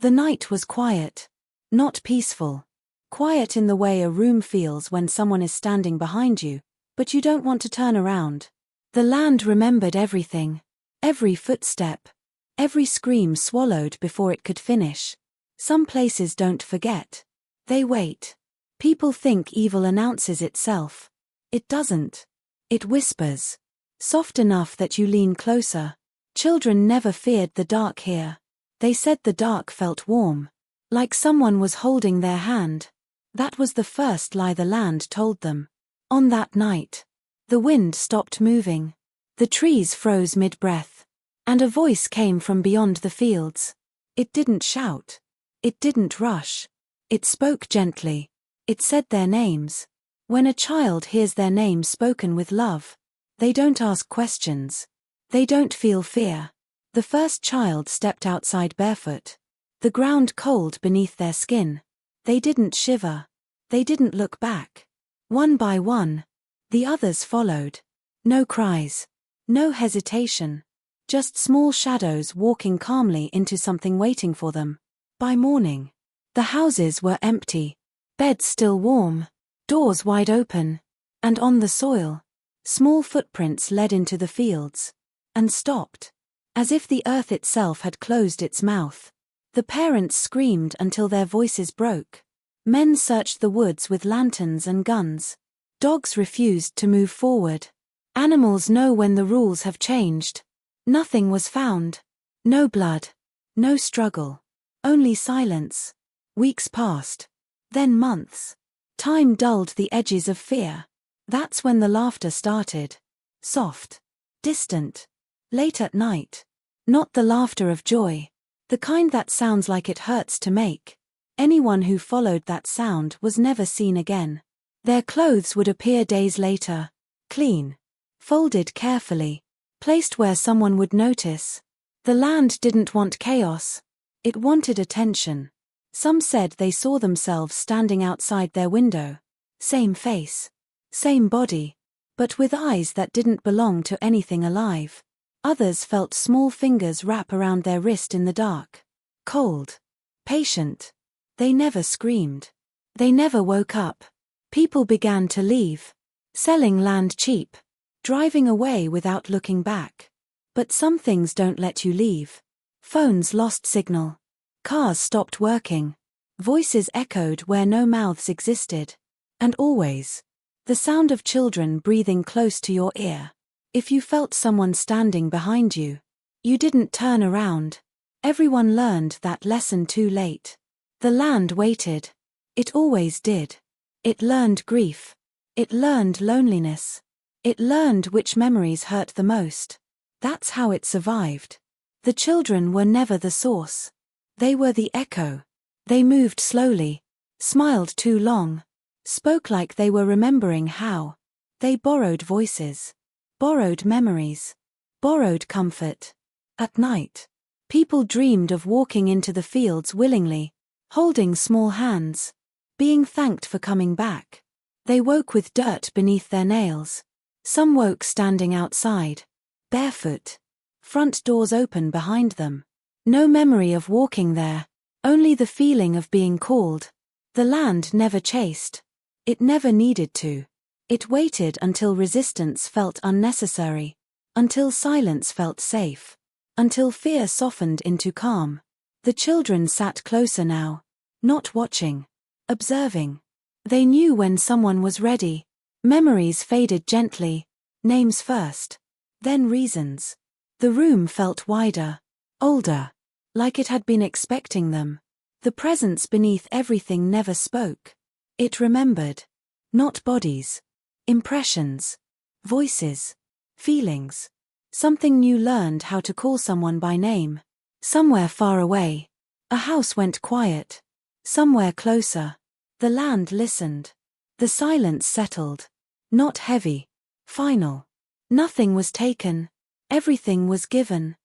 The night was quiet. Not peaceful. Quiet in the way a room feels when someone is standing behind you, but you don't want to turn around. The land remembered everything. Every footstep. Every scream swallowed before it could finish. Some places don't forget. They wait. People think evil announces itself. It doesn't. It whispers. Soft enough that you lean closer. Children never feared the dark here. They said the dark felt warm. Like someone was holding their hand. That was the first lie the land told them. On that night. The wind stopped moving. The trees froze mid-breath. And a voice came from beyond the fields. It didn't shout. It didn't rush. It spoke gently. It said their names. When a child hears their name spoken with love, they don't ask questions. They don't feel fear. The first child stepped outside barefoot. The ground cold beneath their skin. They didn't shiver. They didn't look back. One by one, the others followed. No cries. No hesitation. Just small shadows walking calmly into something waiting for them. By morning, the houses were empty. Beds still warm. Doors wide open. And on the soil, small footprints led into the fields. And stopped. As if the earth itself had closed its mouth. The parents screamed until their voices broke. Men searched the woods with lanterns and guns. Dogs refused to move forward. Animals know when the rules have changed. Nothing was found. No blood. No struggle. Only silence. Weeks passed. Then months. Time dulled the edges of fear. That's when the laughter started. Soft. Distant. Late at night. Not the laughter of joy. The kind that sounds like it hurts to make. Anyone who followed that sound was never seen again. Their clothes would appear days later. Clean. Folded carefully. Placed where someone would notice. The land didn't want chaos. It wanted attention. Some said they saw themselves standing outside their window. Same face. Same body. But with eyes that didn't belong to anything alive. Others felt small fingers wrap around their wrist in the dark. Cold. Patient. They never screamed. They never woke up. People began to leave. Selling land cheap. Driving away without looking back. But some things don't let you leave. Phones lost signal. Cars stopped working. Voices echoed where no mouths existed. And always. The sound of children breathing close to your ear. If you felt someone standing behind you, you didn't turn around. Everyone learned that lesson too late. The land waited. It always did. It learned grief. It learned loneliness. It learned which memories hurt the most. That's how it survived. The children were never the source. They were the echo. They moved slowly, smiled too long, spoke like they were remembering how. They borrowed voices, borrowed memories, borrowed comfort. At night, people dreamed of walking into the fields willingly, holding small hands, being thanked for coming back. They woke with dirt beneath their nails. Some woke standing outside, barefoot, front doors open behind them. No memory of walking there, only the feeling of being called. The land never chased. It never needed to. It waited until resistance felt unnecessary, until silence felt safe, until fear softened into calm. The children sat closer now, not watching, observing. They knew when someone was ready. Memories faded gently, names first, then reasons. The room felt wider, older, like it had been expecting them. The presence beneath everything never spoke. It remembered. Not bodies. Impressions. Voices. Feelings. Something new learned how to call someone by name. Somewhere far away. A house went quiet. Somewhere closer. The land listened. The silence settled. Not heavy. Final. Nothing was taken. Everything was given.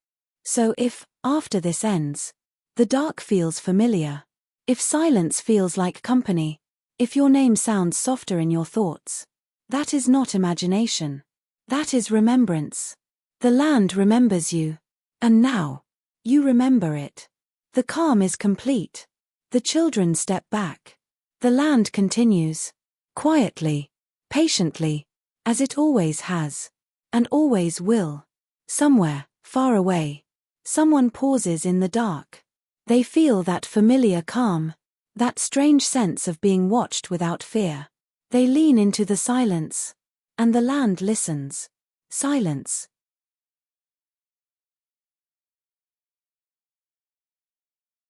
So if, after this ends, the dark feels familiar, if silence feels like company, if your name sounds softer in your thoughts, that is not imagination. That is remembrance. The land remembers you. And now, you remember it. The calm is complete. The children step back. The land continues. Quietly. Patiently. As it always has. And always will. Somewhere, far away. Someone pauses in the dark. They feel that familiar calm. That strange sense of being watched without fear. They lean into the silence. And the land listens. Silence.